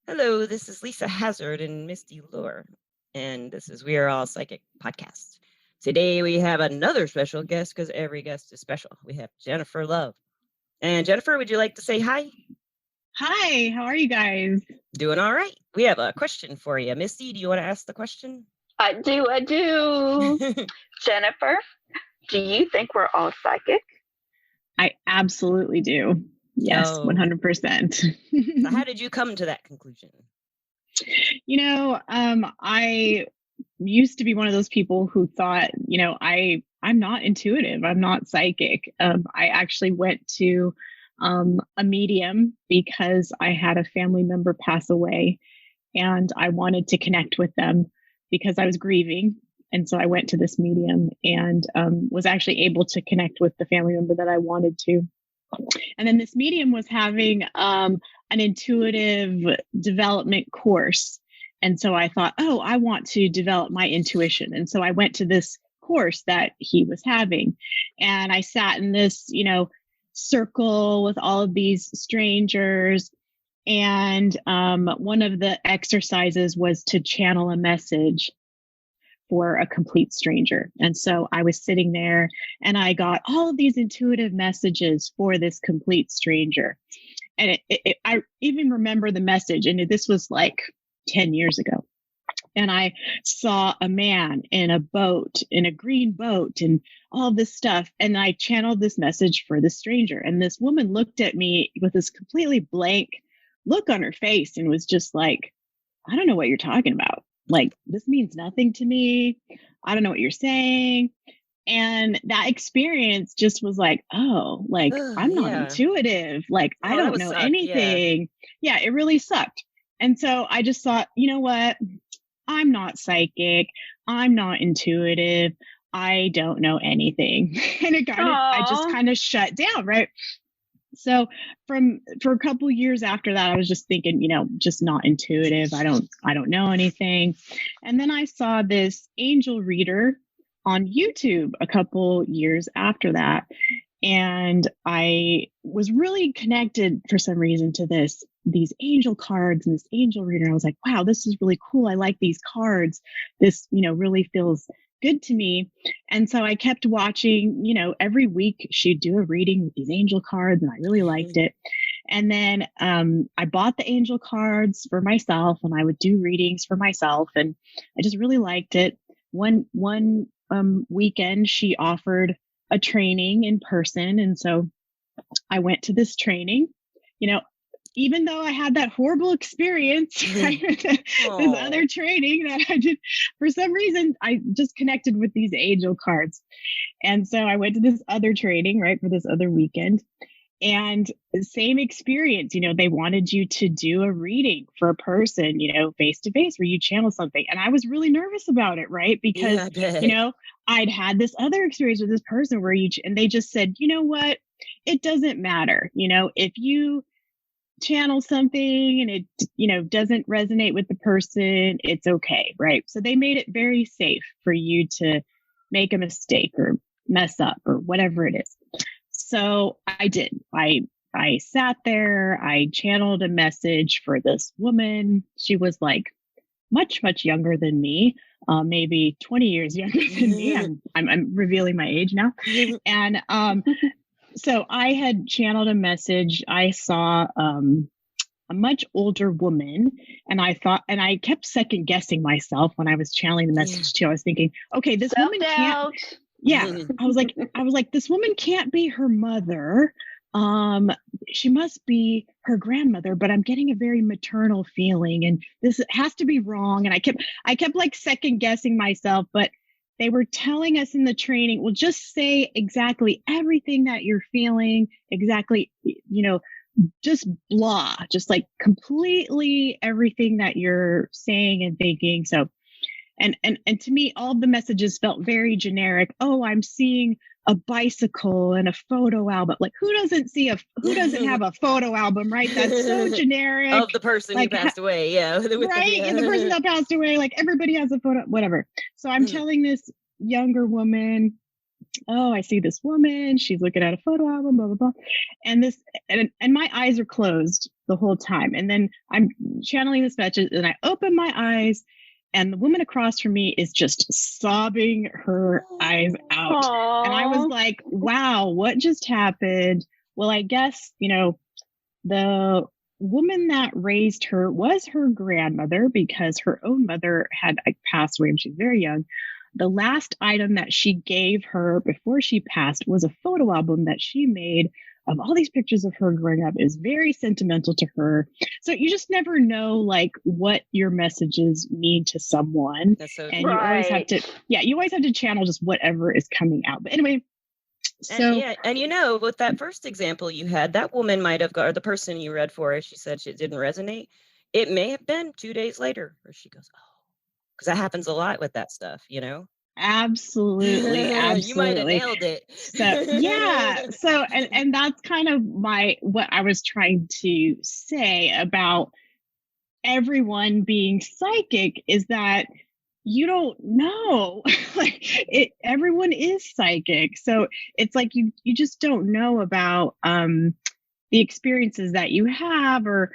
Hello, this is Lisa Hazard and Misty Lure, and this is We Are All Psychic podcast. Today we have another special guest because every guest is special. We have Jennifer Love. And Jennifer, would you like to say hi? Hi, how are you guys? Doing all right. We have a question for you. Misty, do you want to ask the question? I do. Jennifer, do you think we're all psychic? I absolutely do. Yes, 100%. So how did you come to that conclusion? I used to be one of those people who thought, I'm not intuitive. I'm not psychic. I actually went to a medium because I had a family member pass away and I wanted to connect with them because I was grieving. And so I went to this medium and was actually able to connect with the family member that I wanted to. And then this medium was having an intuitive development course. And so I thought, I want to develop my intuition. And so I went to this course that he was having. And I sat in this, circle with all of these strangers. And one of the exercises was to channel a message for a complete stranger. And so I was sitting there and I got all of these intuitive messages for this complete stranger. And I even remember the message, and this was like 10 years ago. And I saw a man in a boat, in a green boat, and all this stuff. And I channeled this message for the stranger. And this woman looked at me with this completely blank look on her face and was just like, I don't know what you're talking about. Like, this means nothing to me. I don't know what you're saying. And that experience just was like, I'm not intuitive. Like, I don't know anything. Yeah, it really sucked. And so I just thought, you know what? I'm not psychic. I'm not intuitive. I don't know anything. And I just kind of shut down, right? So for a couple years after that, I was just thinking, just not intuitive. I don't know anything. And then I saw this angel reader on YouTube a couple years after that. And I was really connected for some reason to these angel cards and this angel reader. I was like, wow, this is really cool. I like these cards. This, really feels good to me. And so I kept watching, every week she'd do a reading with these angel cards and I really liked it. And then I bought the angel cards for myself and I would do readings for myself. And I just really liked it. One weekend she offered a training in person. And so I went to this training, even though I had that horrible experience, this other training that I did, for some reason, I just connected with these angel cards. And so I went to this other training, right, for this other weekend. And the same experience, they wanted you to do a reading for a person, face to face where you channel something. And I was really nervous about it, right? Because, I'd had this other experience with this person where and they just said, you know what, it doesn't matter. If you channel something and it, doesn't resonate with the person, it's okay, right? So they made it very safe for you to make a mistake or mess up or whatever it is. So I did. I sat there, I channeled a message for this woman. She was like much, much younger than me, maybe 20 years younger than me. I'm revealing my age now. And so I had channeled a message. I saw a much older woman, and I kept second guessing myself when I was channeling the message too. I was thinking, okay, this woman can't. Yeah, I was like, this woman can't be her mother. She must be her grandmother, but I'm getting a very maternal feeling, and this has to be wrong. And I kept like second guessing myself, but they were telling us in the training, well, just say exactly everything that you're feeling, exactly, just blah, just like completely everything that you're saying and thinking. So, and to me, all the messages felt very generic. Oh, I'm seeing a bicycle and a photo album. Like, who doesn't have a photo album, right? That's so generic. Of the person who passed away, yeah. Right, and the person that passed away, like everybody has a photo, whatever. So I'm telling this younger woman, oh, I see this woman. She's looking at a photo album, blah, blah, blah. And this, and my eyes are closed the whole time. And then I'm channeling this message and I open my eyes and the woman across from me is just sobbing her eyes out. Aww. And I was like, wow, what just happened? Well, I guess, the woman that raised her was her grandmother because her own mother had passed away when she was very young. The last item that she gave her before she passed was a photo album that she made of all these pictures of her growing up. Is very sentimental to her. So you just never know like what your messages mean to someone. That's so and true. you always have to, you always have to channel just whatever is coming out. But anyway, so and with that first example you had, that woman might have got, or the person you read for, she said she didn't resonate. It may have been 2 days later where she goes, oh, because that happens a lot with that stuff, Absolutely. You might have nailed it. So yeah. So and that's kind of what I was trying to say about everyone being psychic is that you don't know. Everyone is psychic. So it's like you just don't know about the experiences that you have, or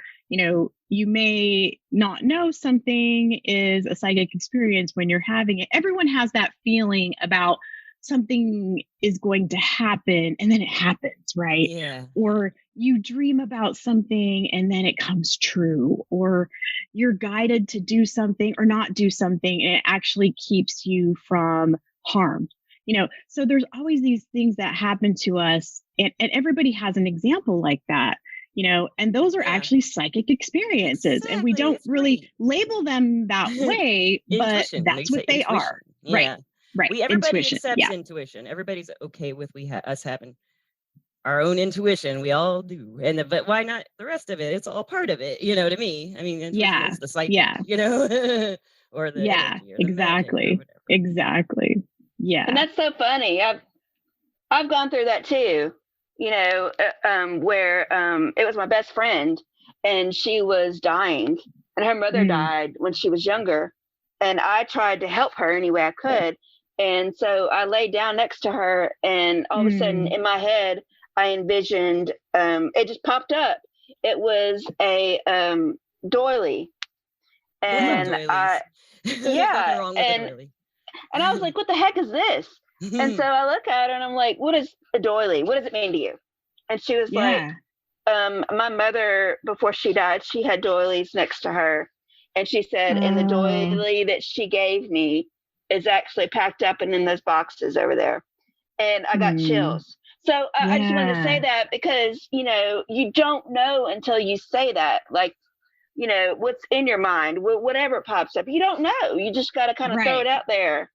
you may not know something is a psychic experience when you're having it. Everyone has that feeling about something is going to happen and then it happens, right? Yeah. Or you dream about something and then it comes true, or you're guided to do something or not do something and it actually keeps you from harm. So there's always these things that happen to us, and everybody has an example like that. And those are actually psychic experiences. Exactly. And we don't really label them that way, but that's what they are. Yeah. Right. Everybody accepts intuition. Everybody's okay with us having our own intuition. We all do. But why not the rest of it? It's all part of it. You know what I mean? I mean, intuition is the psychic, or the energy or the exactly. Or whatever. Exactly. Yeah. And that's so funny. I've gone through that too. Where it was my best friend and she was dying and her mother died when she was younger, and I tried to help her any way I could. And so I laid down next to her, and all of a sudden in my head I envisioned, it just popped up. It was a doily. And and I was like, what the heck is this? And so I look at her and I'm like, what is a doily? What does it mean to you? And she was like, my mother, before she died, she had doilies next to her. And she said, and the doily that she gave me is actually packed up and in those boxes over there. And I got chills. So I just wanted to say that because, you don't know until you say that, like, what's in your mind, whatever pops up, you don't know. You just got to kind of throw it out there.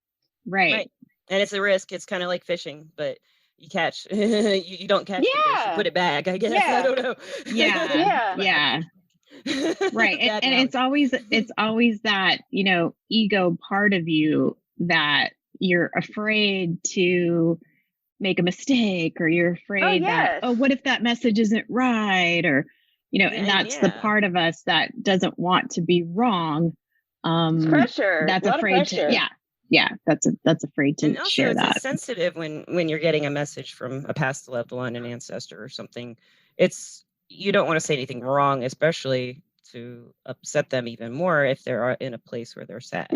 Right. And it's a risk. It's kind of like fishing, but you catch, you don't catch the fish, you put it back, I guess. I don't know. Yeah. Right. And it's always that, ego part of you that you're afraid to make a mistake, or you're afraid that, what if that message isn't right? Or, and that's the part of us that doesn't want to be wrong. Pressure. That's afraid to, that's afraid to and also share that. It's sensitive when you're getting a message from a past loved one, an ancestor or something. It's, you don't want to say anything wrong, especially to upset them even more if they're in a place where they're sad.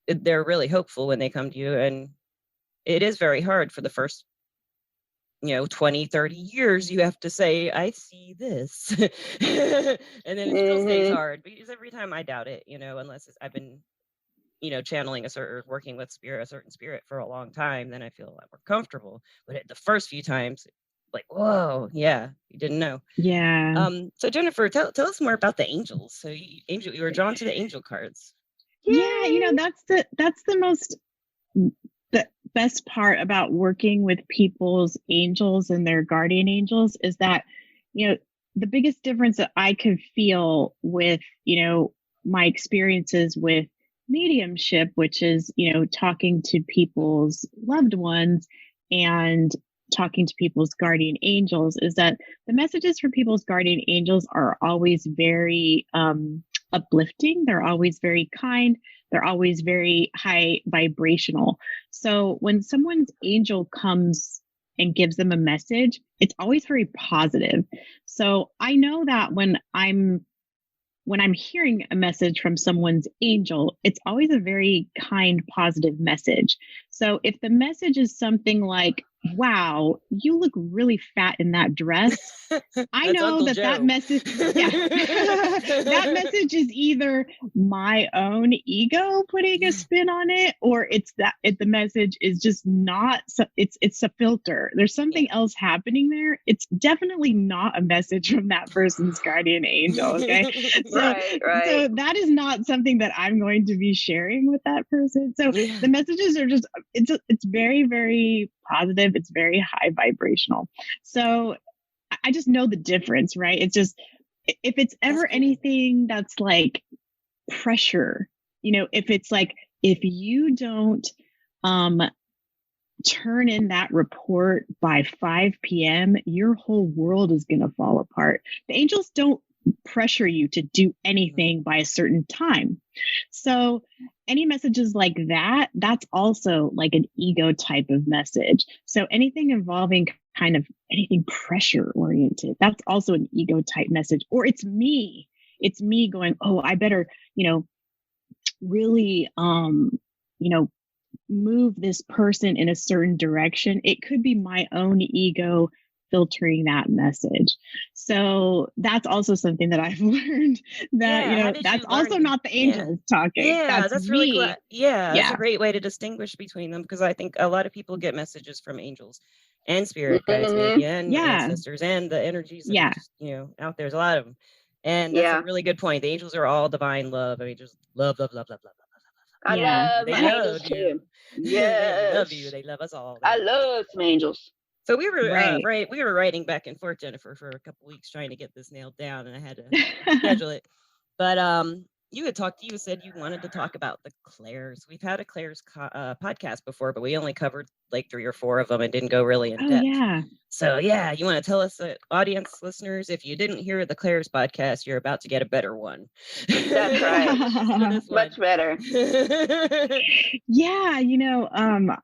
They're really hopeful when they come to you, and it is very hard for the first 20, 30 years. You have to say, I see this. And then it still stays hard, because every time I doubt it, unless I've been channeling working with a certain spirit for a long time, then I feel a lot more comfortable. But the first few times, like, whoa, you didn't know. So Jennifer, tell us more about the angels. So you were drawn to the angel cards. That's the best part about working with people's angels and their guardian angels is that, the biggest difference that I could feel with, my experiences with mediumship, which is, talking to people's loved ones and talking to people's guardian angels, is that the messages for people's guardian angels are always very uplifting. They're always very kind. They're always very high vibrational. So when someone's angel comes and gives them a message, it's always very positive. So I know that when I'm hearing a message from someone's angel, it's always a very kind, positive message. So if the message is something like, wow, you look really fat in that dress, I know Uncle that Joe. that message, that message is either my own ego putting a spin on it, or the message is just not, it's a filter. There's something else happening there. It's definitely not a message from that person's guardian angel. Okay. So that is not something that I'm going to be sharing with that person. So the messages are just, it's very, very positive. It's very high vibrational. So I just know the difference, right? It's just, if it's ever anything that's like pressure, if it's like, if you don't turn in that report by 5 p.m., your whole world is going to fall apart. The angels don't pressure you to do anything by a certain time. So any messages like that, that's also like an ego type of message. So anything involving kind of anything pressure oriented, that's also an ego type message. Or it's me going, oh, I better, really, move this person in a certain direction. It could be my own ego filtering that message. So that's also something that I've learned that, that's also not the angels talking. Yeah, that's me. really cool. Yeah, that's a great way to distinguish between them, because I think a lot of people get messages from angels and spirit guides, maybe, and ancestors, and the energies that are just, out there. There's a lot of them. And that's a really good point. The angels are all divine love. I mean, just love, love, love, love, love, love, love, love. I love my angels too. Yes. They love you. They love us all. I love some angels. So we were we were writing back and forth, Jennifer, for a couple weeks trying to get this nailed down, and I had to schedule it. But you said you wanted to talk about the clairs. We've had a clairs podcast before, but we only covered like 3 or 4 of them and didn't go really in depth. Yeah. So yeah, you want to tell us, audience listeners, if you didn't hear the clairs podcast, you're about to get a better one. That's right. Much better. Yeah,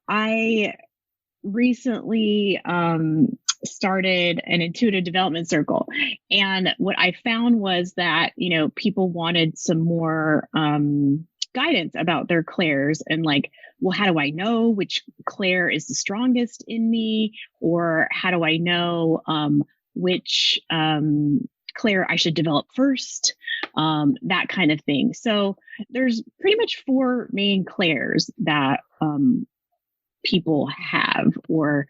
I recently started an intuitive development circle, and what I found was that people wanted some more guidance about their clairs, and like, well, how do I know which clair is the strongest in me, or how do I know which clair I should develop first, that kind of thing. So there's pretty much 4 main clairs that people have or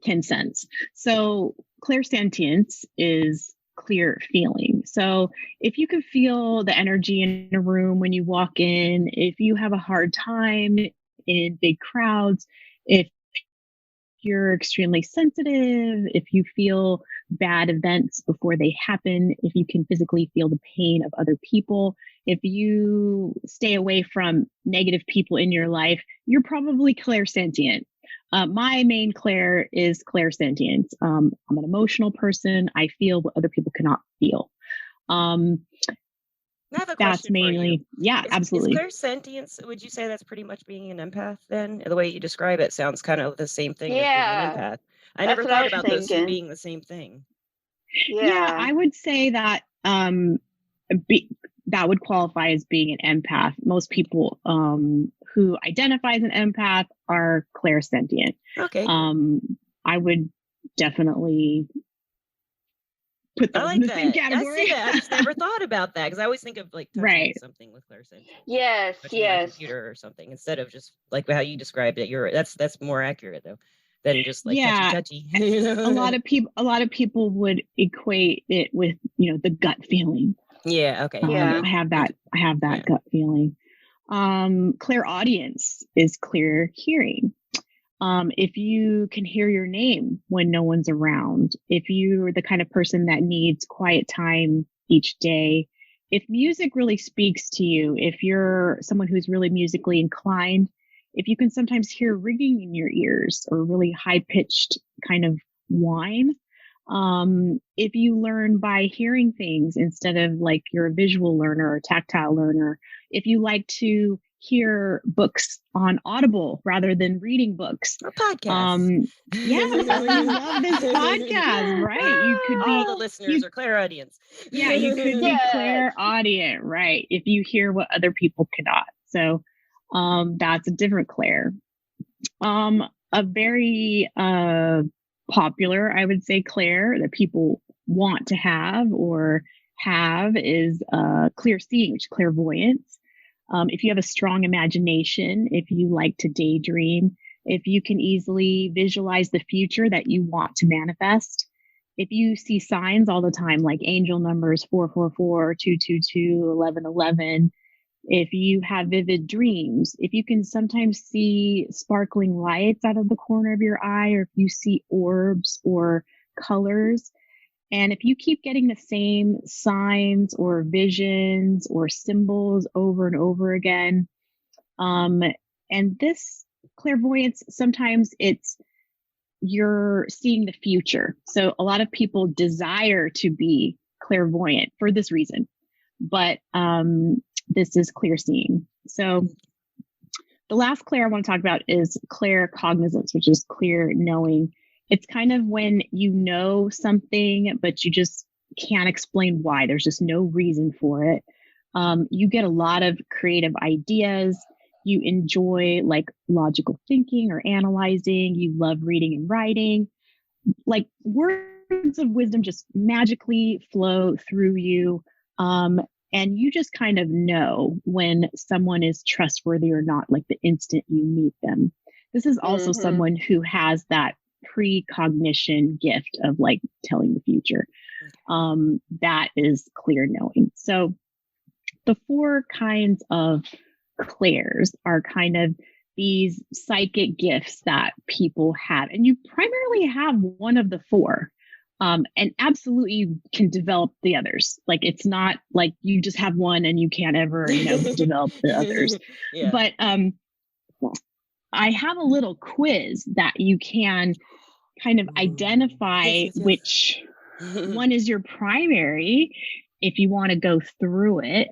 can sense. So clairsentience is clear feeling. So if you can feel the energy in a room when you walk in, if you have a hard time in big crowds, if you're extremely sensitive, if you feel bad events before they happen, if you can physically feel the pain of other people, if you stay away from negative people in your life, you're probably clairsentient. My main clair is clairsentience. I'm an emotional person. I feel what other people cannot feel. I have a question that's mainly, absolutely. Is clairsentience, would you say that's pretty much being an empath then? The way you describe it sounds kind of the same thing as being an empath. I never thought about those 2 being the same thing. Yeah, I would say that that would qualify as being an empath. Most people who identify as an empath are clairsentient. Okay. I would definitely put those in the same category. I see that. I just never thought about that, because I always think of like touching something with clairsentience. Yes. Computer or something, instead of just like how you described it. That's more accurate though than just like touchy. A lot of people would equate it with the gut feeling. Yeah. Okay. I have that gut feeling. Clairaudience is clear hearing. If you can hear your name when no one's around, if you're the kind of person that needs quiet time each day, if music really speaks to you, if you're someone who's really musically inclined, if you can sometimes hear ringing in your ears or really high pitched kind of whine, If you learn by hearing things instead of like you're a visual learner or tactile learner, if you like to hear books on Audible rather than reading books, or podcasts. yeah, if you love this podcast, right? You could be all the listeners are clairaudience. Yeah, you could be clairaudient, right? If you hear what other people cannot. So, that's a different clair. A very popular, I would say, clair that people want to have or have is clear seeing, which is clairvoyance. If you have a strong imagination, if you like to daydream, if you can easily visualize the future that you want to manifest, if you see signs all the time, like angel numbers 444, 222, 1111, if you have vivid dreams, if you can sometimes see sparkling lights out of the corner of your eye, or if you see orbs or colors, and if you keep getting the same signs or visions or symbols over and over again, and this clairvoyance, sometimes you're seeing the future. So a lot of people desire to be clairvoyant for this reason, but this is clear seeing. So the last clair I want to talk about is claircognizance, which is clear knowing. It's kind of when you know something, but you just can't explain why. There's just no reason for it. You get a lot of creative ideas. You enjoy like logical thinking or analyzing. You love reading and writing. Like words of wisdom just magically flow through you. And you just kind of know when someone is trustworthy or not, like the instant you meet them. This is also someone who has that precognition gift of like telling the future. That is clear knowing. So the four kinds of clairs are kind of these psychic gifts that people have, and you primarily have one of the four. And absolutely you can develop the others. Like it's not like you just have one and you can't ever, develop the others. Yeah. But I have a little quiz that you can kind of identify which one is your primary if you want to go through it.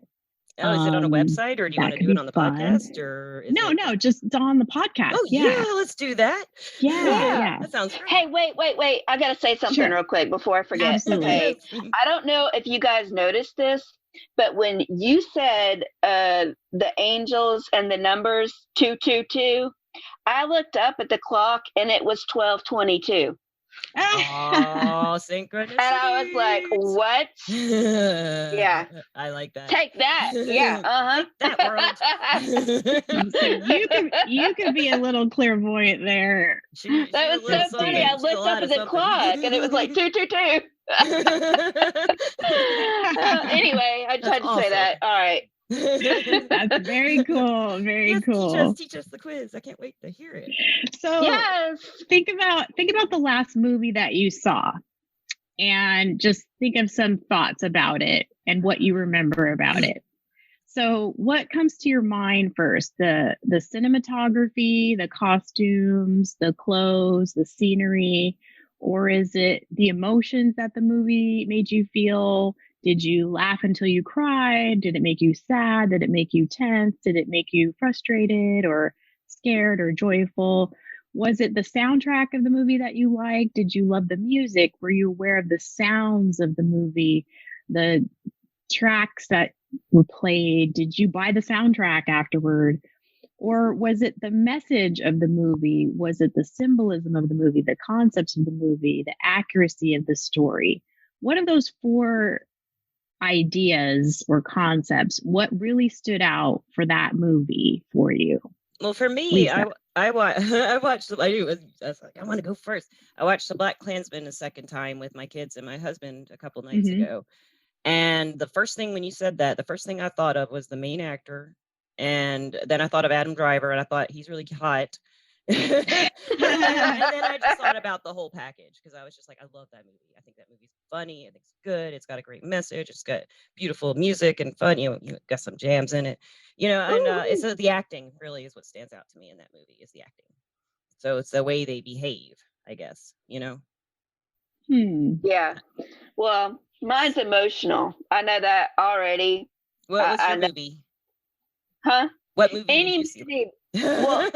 Oh, is it on a website, or do you want to do it on the podcast, or no, just on the podcast? Oh yeah, let's do that. Yeah. That sounds great. Hey, wait! I gotta say something real quick before I forget. Absolutely. Okay, I don't know if you guys noticed this, but when you said the angels and the numbers 222, I looked up at the clock and it was 12:22. Oh, synchronicity. And I was like, what? Yeah. I like that. Take that. Yeah. Take that, world. So you could be a little clairvoyant there. That was so funny. I looked up at the clock and it was like 222. Anyway, I just had to say that. All right. That's very cool. Very cool. Teach us the quiz. I can't wait to hear it. So think about the last movie that you saw, and just think of some thoughts about it and what you remember about it. So what comes to your mind first? The cinematography, the costumes, the clothes, the scenery, or is it the emotions that the movie made you feel? Did you laugh until you cried? Did it make you sad? Did it make you tense? Did it make you frustrated or scared or joyful? Was it the soundtrack of the movie that you liked? Did you love the music? Were you aware of the sounds of the movie, the tracks that were played? Did you buy the soundtrack afterward? Or was it the message of the movie? Was it the symbolism of the movie, the concepts of the movie, the accuracy of the story? One of those four ideas or concepts, what really stood out for that movie for you? Well, for me, I watched. I was like, I want to go first. I watched The Black Klansman a second time with my kids and my husband a couple nights ago. And the first thing when you said that, the first thing I thought of was the main actor. And then I thought of Adam Driver, and I thought he's really hot. And then I just thought about the whole package, because I was just like, I love that movie. I think that movie's funny. I think it's good. It's got a great message. It's got beautiful music and fun. You got some jams in it. And it's the acting really is what stands out to me in that movie, is the acting. So it's the way they behave, I guess. Yeah. Well, mine's emotional. I know that already. What was your know. movie? Huh? What movie did Any you see? movie. Well,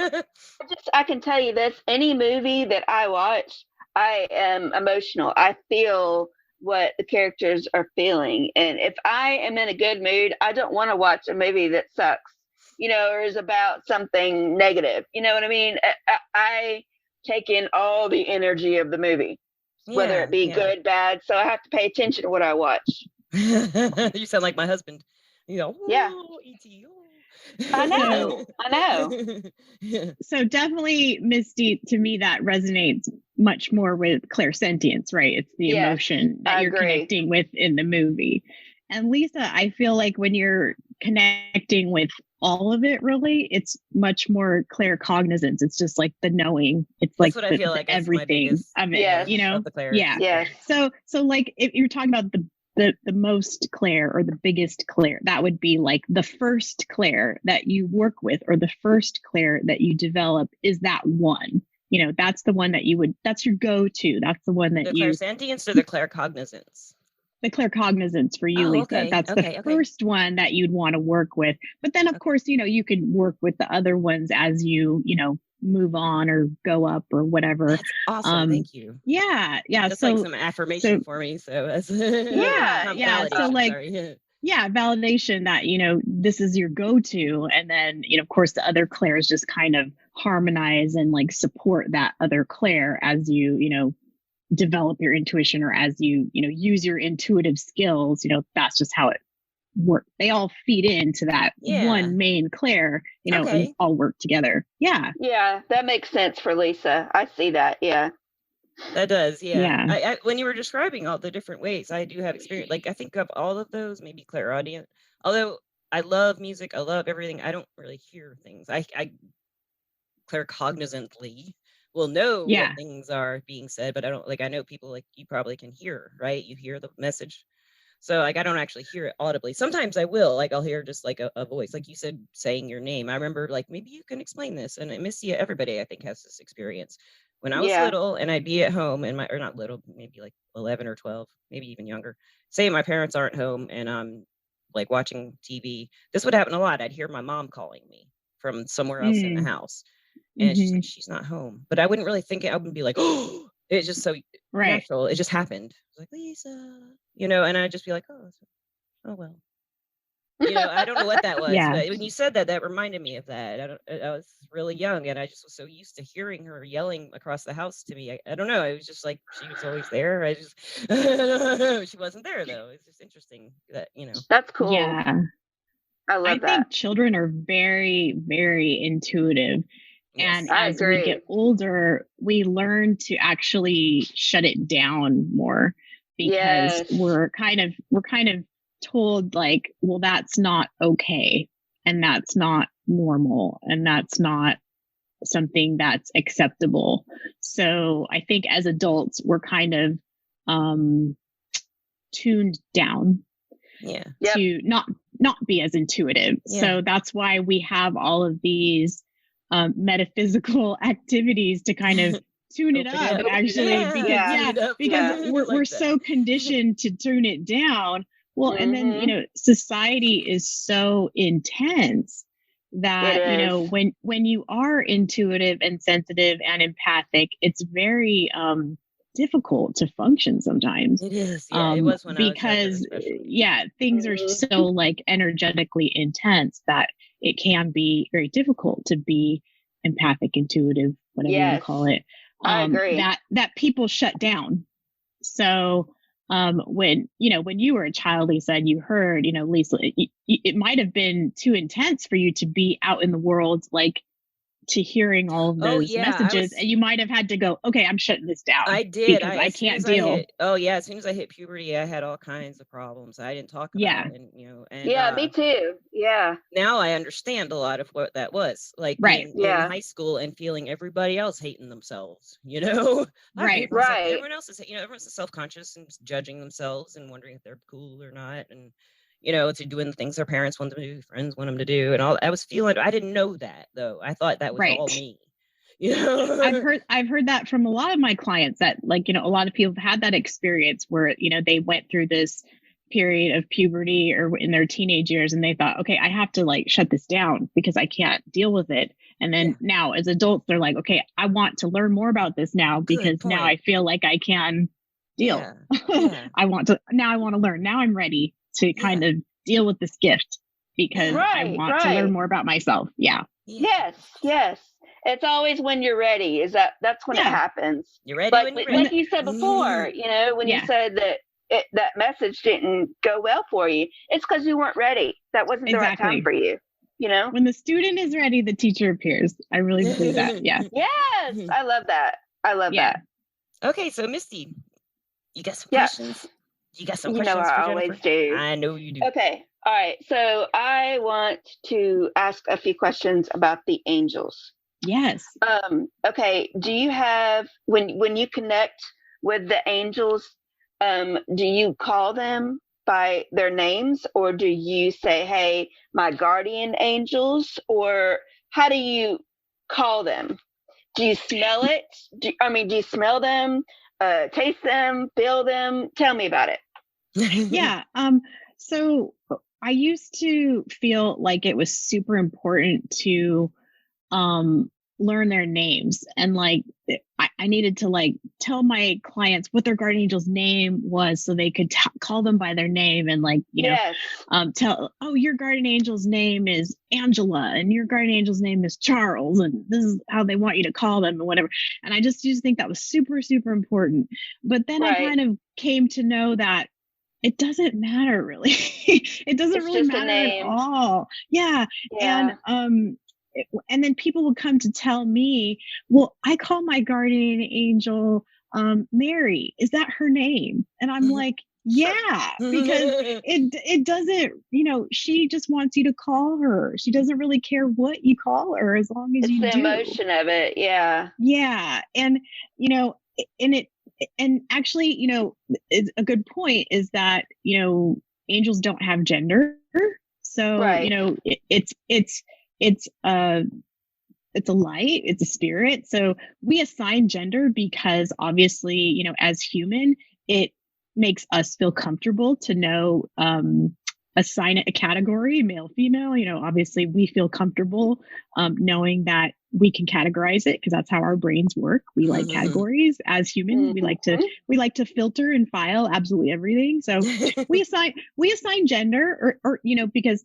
I can tell you this. Any movie that I watch, I am emotional. I feel what the characters are feeling. And if I am in a good mood, I don't want to watch a movie that sucks, or is about something negative. You know what I mean? I take in all the energy of the movie, whether it be good, bad. So I have to pay attention to what I watch. You sound like my husband. Yeah. E.T. I know. So definitely, Misty, to me, that resonates much more with clairsentience, right? It's the emotion that you're connecting with in the movie. And Lisa, I feel like when you're connecting with all of it, really, it's much more claircognizance. It's just like the knowing. It's That's like what I feel like everything of it, of the clair. Yeah. So like if you're talking about the most clair or the biggest clair, that would be like the first clair that you work with or the first clair that you develop is that one. That's the one that that's your go-to. That's the one that the clairsentience or the claircognizance? The claircognizance for you, Lisa. Okay. That's the first one that you'd want to work with. But then, of course, you can work with the other ones as you move on or go up or whatever. That's awesome. Thank you. Yeah. That's like some affirmation for me. So that's So like, validation that, this is your go-to. And then, of course, the other clairs just kind of harmonize and like support that other clair as you develop your intuition or as you use your intuitive skills. That's just how it works. They all feed into that one main clair, and all work together. Yeah that makes sense for Lisa. I see that. That does. I when you were describing all the different ways, I do have experience. Like I think of all of those, maybe clairaudient, although I love music, I love everything, I don't really hear things. I claircognizantly will know what things are being said, but I don't I know people like you probably can hear, right? You hear the message. So like I don't actually hear it audibly. Sometimes I will, like I'll hear just like a voice, like you said, saying your name. I remember like maybe you can explain this. And Misty, everybody I think has this experience. When I was little and I'd be at home and or not little, maybe like 11 or 12, maybe even younger. Say my parents aren't home and I'm like watching TV. This would happen a lot. I'd hear my mom calling me from somewhere else in the house. And she's like, she's not home. But I wouldn't really think it. I wouldn't be like, oh, it's just so natural. It just happened. I was like, Lisa, and I'd just be like, oh well. I don't know what that was. But when you said that, that reminded me of that. I was really young and I just was so used to hearing her yelling across the house to me. I don't know. It was just like she was always there. She wasn't there though. It's just interesting that, That's cool. Yeah. I love that. I think children are very, very intuitive. Yes, and as we get older, we learn to actually shut it down more because we're kind of told like, well, that's not okay. And that's not normal. And that's not something that's acceptable. So I think as adults, we're kind of tuned down to not be as intuitive. So that's why we have all of these metaphysical activities to kind of tune it up, actually, because we're so conditioned to tune it down. Well, and then society is so intense that when you are intuitive and sensitive and empathic, it's very difficult to function sometimes. It is. It was when because I was younger, things are so like energetically intense that it can be very difficult to be empathic, intuitive, whatever you want to call it. I agree. That people shut down. So when you were a child, Lisa, and you heard, Lisa, it might have been too intense for you to be out in the world, like to hearing all of those messages, and you might have had to go, okay, I'm shutting this down. I did. I can't deal. As soon as I hit puberty, I had all kinds of problems I didn't talk about. And, me too. Yeah. Now I understand a lot of what that was like. In high school and feeling everybody else hating themselves. Right. Everyone else is, everyone's self-conscious and judging themselves and wondering if they're cool or not, and to doing things their parents want them to do, friends want them to do, and all. I was feeling, I didn't know that though. I thought that was all me, You know? I've heard that from a lot of my clients that, like, you know, a lot of people have had that experience where, you know, they went through this period of puberty or in their teenage years and they thought, okay, I have to like shut this down because I can't deal with it. And then now as adults, they're like, okay, I want to learn more about this now because now I feel like I can deal. I want to learn. Now I'm ready to kind of deal with this gift because I want to learn more about myself. Yes. It's always when you're ready. That's when it happens. You're ready when you're ready. Like you said before, you know, when you said that that message didn't go well for you, it's because you weren't ready. That wasn't the right time for you. You know, when the student is ready, the teacher appears. I really believe that. Yeah. Yes, I love that. that. Okay, so Misty, you got some questions? You got some questions? You know, I always do. I know you do. Okay. All right. So I want to ask a few questions about the angels. Yes. Okay. Do you have, when you connect with the angels, do you call them by their names, or do you say, hey, my guardian angels, or how do you call them? Do you smell it? Do you smell them, taste them, feel them? Tell me about it. Yeah. So I used to feel like it was super important to learn their names, and like I needed to like tell my clients what their guardian angel's name was so they could call them by their name, and like, you know, tell, oh, your guardian angel's name is Angela and your guardian angel's name is Charles, and this is how they want you to call them and whatever. And I just used to think that was super, super important. But then I kind of came to know that it doesn't matter really. It doesn't really matter at all. Yeah. And then people would come to tell me, well, I call my guardian angel Mary. Is that her name? And I'm like, yeah, because it doesn't, you know, she just wants you to call her. She doesn't really care what you call her as long as you do. It's the emotion of it. Yeah. Yeah. And, you know, and actually, you know, a good point is that, you know, angels don't have gender. So, you know, it's a light, it's a spirit. So we assign gender because obviously, you know, as human, it makes us feel comfortable to know, assign it a category, male, female. You know, obviously we feel comfortable knowing that we can categorize it because that's how our brains work. We like categories as humans. We like to filter and file absolutely everything. So we assign gender or you know, because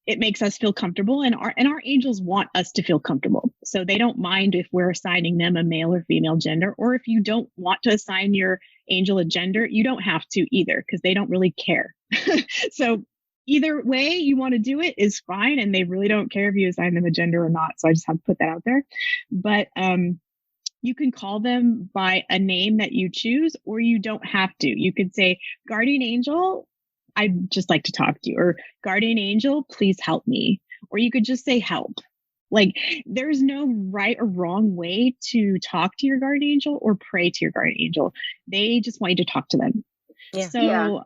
it makes us feel comfortable, and our angels want us to feel comfortable. So they don't mind if we're assigning them a male or female gender, or if you don't want to assign your angel a gender, you don't have to either, because they don't really care. So either way you want to do it is fine, and they really don't care if you assign them a gender or not. So I just have to put that out there. But you can call them by a name that you choose, or you don't have to. You could say, guardian angel, I'd just like to talk to you, or guardian angel, please help me. Or you could just say help. Like, there's no right or wrong way to talk to your guardian angel or pray to your guardian angel. They just want you to talk to them. Yeah. So,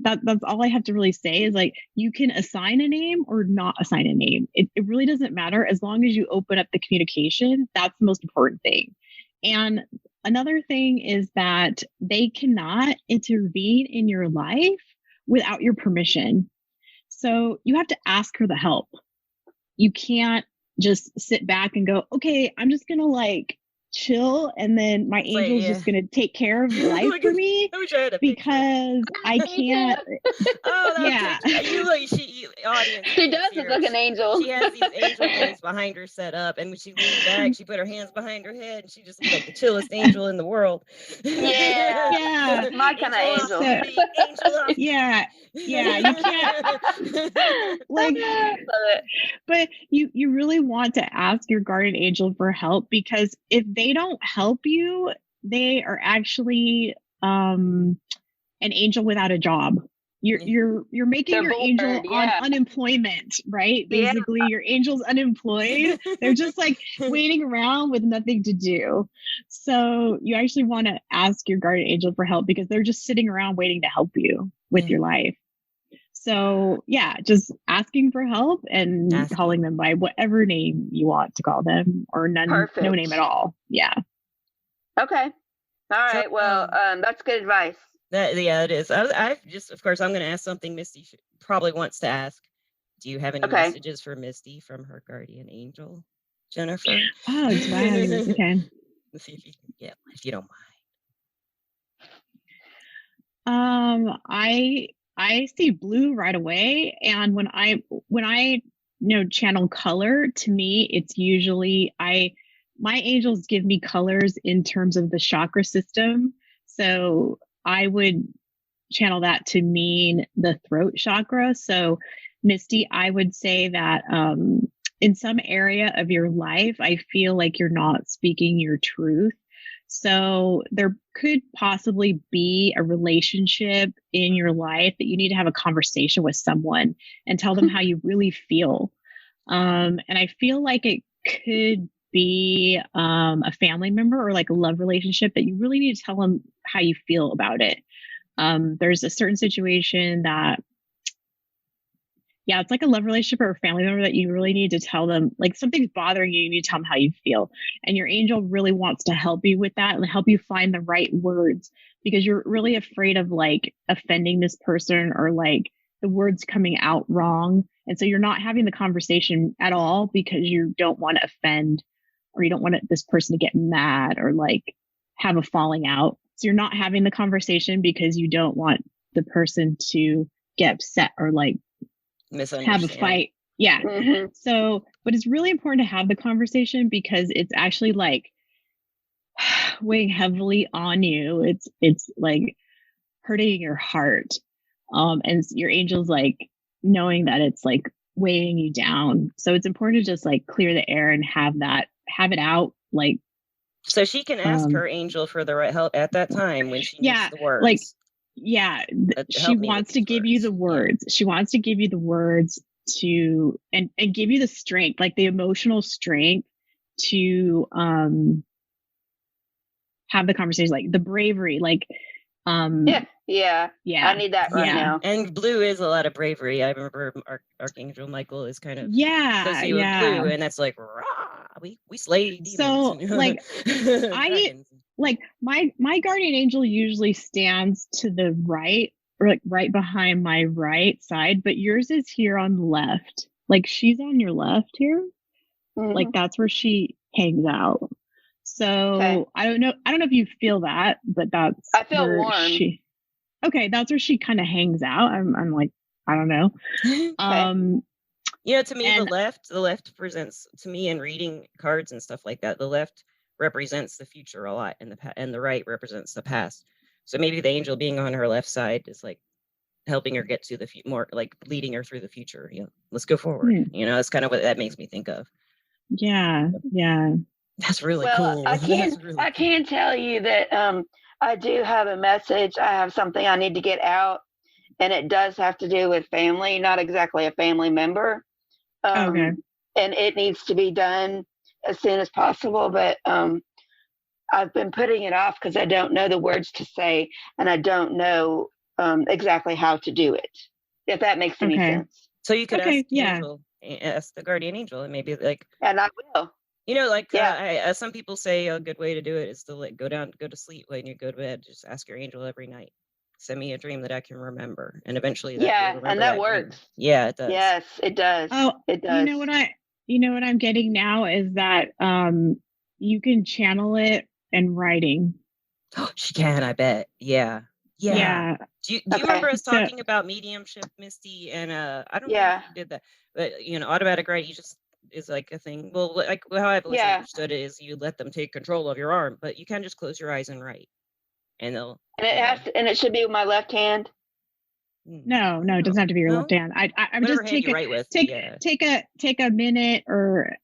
that's all I have to really say is, like, you can assign a name or not assign a name. It really doesn't matter as long as you open up the communication. That's the most important thing. And another thing is that they cannot intervene in your life without your permission. So you have to ask for the help. You can't just sit back and go, okay, I'm just going to like chill, and then my angel's just going to take care of life for me, because I can't. You look, audience. She does look like an angel. She has these angel things behind her set up, and when she leaned back, she put her hands behind her head, and she just looks like the chillest angel in the world. Yeah, my kind of angel. Yeah, you can't like, but you really want to ask your guardian angel for help, because if they don't help you, they are actually an angel without a job. You're making your angel on unemployment, right? Basically, your angel's unemployed. They're just like waiting around with nothing to do. So you actually want to ask your guardian angel for help, because they're just sitting around waiting to help you with your life. So yeah, just asking for help and calling them by whatever name you want to call them, or no name at all. Yeah. Okay. All right. Well, that's good advice. It is. I just, of course, I'm going to ask something Misty probably wants to ask. Do you have any messages for Misty from her guardian angel, Jennifer? Oh, wow. Okay. Let's see if you can get, if you don't mind. I see blue right away, and when I channel color, to me it's usually my angels give me colors in terms of the chakra system. So I would channel that to mean the throat chakra. So Misty, I would say that in some area of your life, I feel like you're not speaking your truth. So there could possibly be a relationship in your life that you need to have a conversation with someone and tell them how you really feel. And I feel like it could be a family member or like a love relationship that you really need to tell them how you feel about it. There's a certain situation that, it's like a love relationship or a family member that you really need to tell them, like something's bothering you, you need to tell them how you feel. And your angel really wants to help you with that and help you find the right words, because you're really afraid of like offending this person or like the words coming out wrong. And so you're not having the conversation at all because you don't want to offend, or you don't want this person to get mad or like have a falling out. So you're not having the conversation because you don't want the person to get upset or like have a fight. Yeah. Mm-hmm. So, but it's really important to have the conversation because it's actually like weighing heavily on you. It's like hurting your heart. And your angel's like knowing that it's like weighing you down. So it's important to just like clear the air and have it out. Like, so she can ask her angel for the right help at that time when she needs the words. Like, she wants to give you the words. She wants to give you the words to and give you the strength, like the emotional strength to have the conversation, like the bravery, like yeah. I need that right now. And blue is a lot of bravery. I remember Archangel Michael is kind of associated with blue, and that's like rah, we slay demons. So like like my guardian angel usually stands to the right, or like right behind my right side, but yours is here on the left. Like she's on your left here. Mm-hmm. Like that's where she hangs out. So I don't know if you feel that, but that's I feel warm. That's where she kind of hangs out. I'm like, I don't know. To me, the left presents, to me, in reading cards and stuff like that, the left represents the future a lot, and the right represents the past. So maybe the angel being on her left side is like helping her get to the more like leading her through the future. Let's go forward. That's kind of what that makes me think of. Yeah. That's really cool. I can tell you that I do have a message. I have something I need to get out, and it does have to do with family, not exactly a family member. Okay. And it needs to be done as soon as possible, but I've been putting it off because I don't know the words to say, and I don't know exactly how to do it, if that makes any sense. So you could ask the guardian angel, and maybe like... And I will. Some people say a good way to do it is to go to sleep when you go to bed. Just ask your angel every night, send me a dream that I can remember, and eventually and that works. Yeah, it does. Yes, it does. Oh, it does. You know what I'm getting now is that you can channel it in writing. Oh, she can, I bet. Yeah. Do you remember us talking about mediumship, Misty? And I don't know if you did that, but automatic writing just is like a thing. Well, like how I've always understood it is you let them take control of your arm, but you can just close your eyes and write, and they'll. And it should be with my left hand. No, it doesn't have to be your left hand. I'm just take a minute or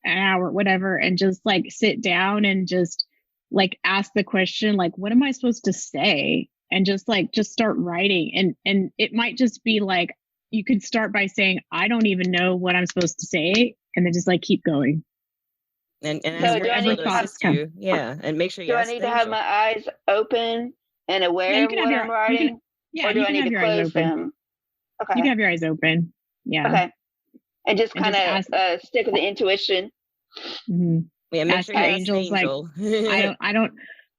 an hour, whatever, and just like sit down and just like ask the question, like, what am I supposed to say? And just start writing. And it might just be like, you could start by saying, I don't even know what I'm supposed to say. And then just like keep going. And so whatever thoughts come. Yeah. And make sure you do I need to have my eyes open and aware of what I'm writing? Or do I need to close them? Okay. You can have your eyes open. Yeah. Okay. And just kind of stick with the intuition. Mm-hmm. Yeah, make ask sure your you angels, angel. like, I don't,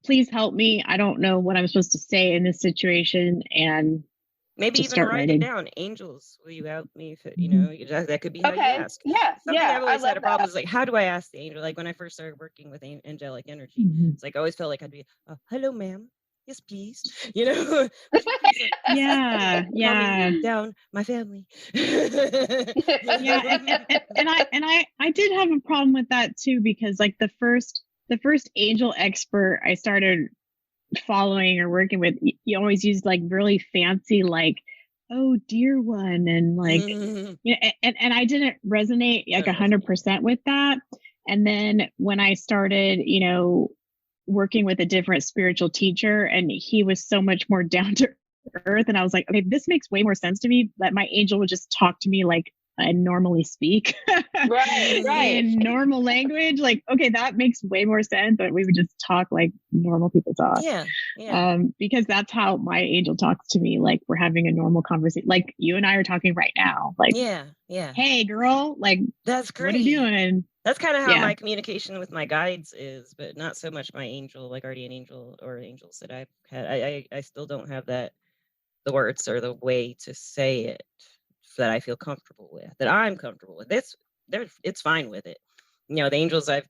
please help me. I don't know what I'm supposed to say in this situation. And maybe just even start write writing. it down. Angels, will you help me? If it, you know, that could be how you ask. Yeah. Something I've always had a problem that. is like, how do I ask the angel? Like when I first started working with angelic energy, it's like I always felt like I'd be, hello, ma'am. Yes, please. You know, would you please, yeah. calm down my family. Yeah, and I did have a problem with that too, because like the first angel expert I started following or working with, you always used like really fancy, like, oh dear one, and like, you know, and I didn't resonate like 100% with that. And then when I started, you know, working with a different spiritual teacher, and he was so much more down to earth, and I was like, okay, this makes way more sense to me, that my angel would just talk to me like I normally speak. right. In normal language. Like, okay, that makes way more sense, that we would just talk like normal people talk. Yeah. Because that's how my angel talks to me, like we're having a normal conversation, like you and I are talking right now, like, yeah. Hey girl, like, that's great. What are you doing? That's kind of how my communication with my guides is, but not so much my angel, like guardian angel or angels that I've had. I still don't have the words or the way to say it that I feel comfortable with, that I'm comfortable with. It's fine with it. You know, the angels I've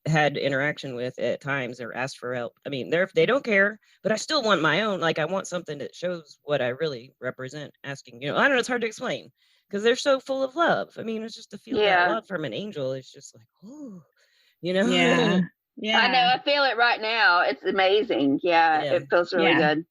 had interaction with at times or asked for help, I mean, they don't care, but I still want my own. Like I want something that shows what I really represent. Asking, you know, I don't know, it's hard to explain because they're so full of love. I mean, it's just to feel that love from an angel. It's just like, oh, you know. Yeah. I know. I feel it right now. It's amazing. Yeah. It feels really good.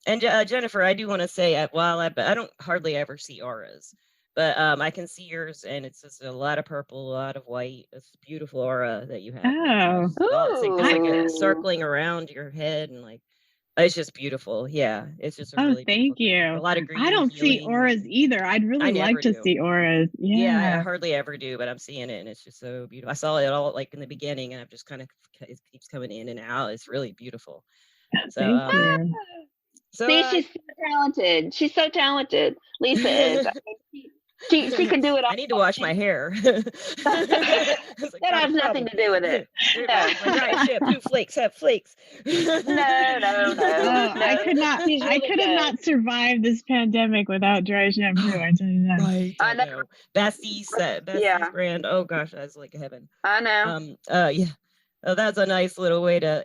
And Jennifer, I do want to say, I don't hardly ever see auras, but I can see yours, and it's just a lot of purple, a lot of white. It's a beautiful aura that you have. It's like a circling around your head, and like it's just beautiful. Yeah, it's just a really thank you. A lot of green. I don't see auras either. I'd really like to see auras. Yeah, I hardly ever do, but I'm seeing it, and it's just so beautiful. I saw it all like in the beginning, and I've just kind of it keeps coming in and out. It's really beautiful. So, thank you. So, see, she's so talented. She's so talented. Lisa is. She can do it all. I need to wash my hair. That has nothing to do with it. My dry shampoo flakes have flakes. No. I could not. I could have not survived this pandemic without dry shampoo. I tell you that. Right. I know. Bestie's brand. Oh gosh, that's like heaven. I know. Yeah. Oh, that's a nice little way to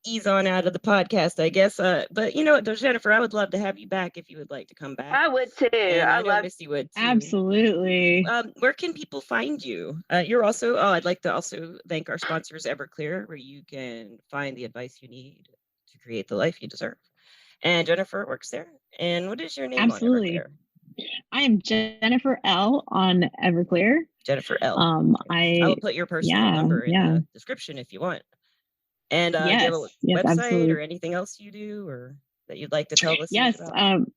ease on out of the podcast, I guess. But you know what, Jennifer, I would love to have you back if you would like to come back. I would too. I know Misty would too. Absolutely. Where can people find you? You're also, I'd like to also thank our sponsors, Everclear, where you can find the advice you need to create the life you deserve. And Jennifer works there. And what is your name on Everclear? I am Jennifer L on Everclear. Jennifer L. I'll put your personal number in the description if you want. And do you have a website absolutely. Or anything else you do or that you'd like to tell us? Yes,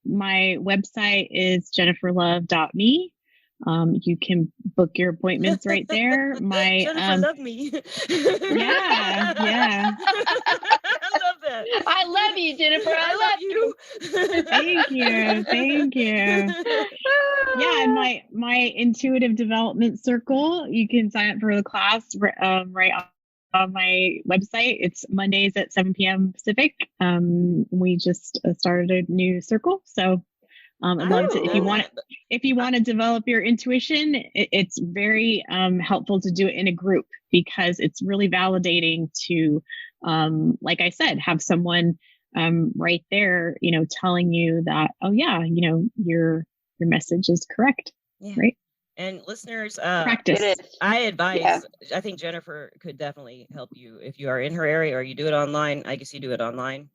my website is jenniferlove.me. You can book your appointments right there. My Jennifer Love Me. Yeah. I love that. I love you, Jennifer. I love you. Thank you. Yeah, and my intuitive development circle, you can sign up for the class right on my website. It's Mondays at 7 p.m. Pacific. We just started a new circle, so I'd love to. If you want to develop your intuition, it's very helpful to do it in a group, because it's really validating to, like I said, have someone right there, you know, telling you that, oh yeah, you know, your message is correct, right? And listeners, practice. I advise, I think Jennifer could definitely help you if you are in her area or you do it online. I guess you do it online.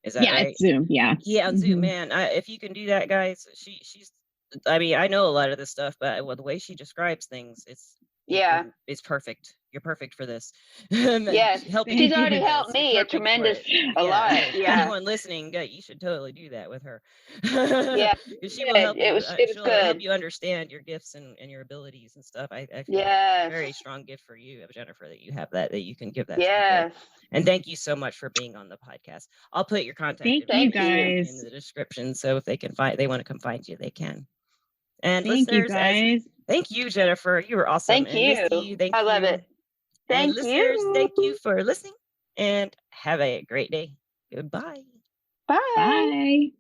Is that right? It's Zoom. Yeah, on Zoom, man. If you can do that, guys, she's, I mean, I know a lot of this stuff, but the way she describes things, it's perfect. you're perfect for this. Yes, Helping she's people already with helped this. me You're a perfect for tremendous, it. a lot. Yeah. Anyone listening, you should totally do that with her. Yeah, Because she will help it you. was She'll help good. you understand your gifts and your abilities and stuff. I feel like it's a Yes, very strong gift for you, Jennifer, that you have that you can give that to people. yes. And thank you so much for being on the podcast. I'll put your contact Thank you information guys. in the description, so if they want to come find you, they can. And Thank you listeners, guys. thank you, Jennifer. You were awesome. Thank And you. Misty, thank I you. love it. And Thank listeners, thank you you. for listening, and have a great day. Goodbye. Bye. Bye.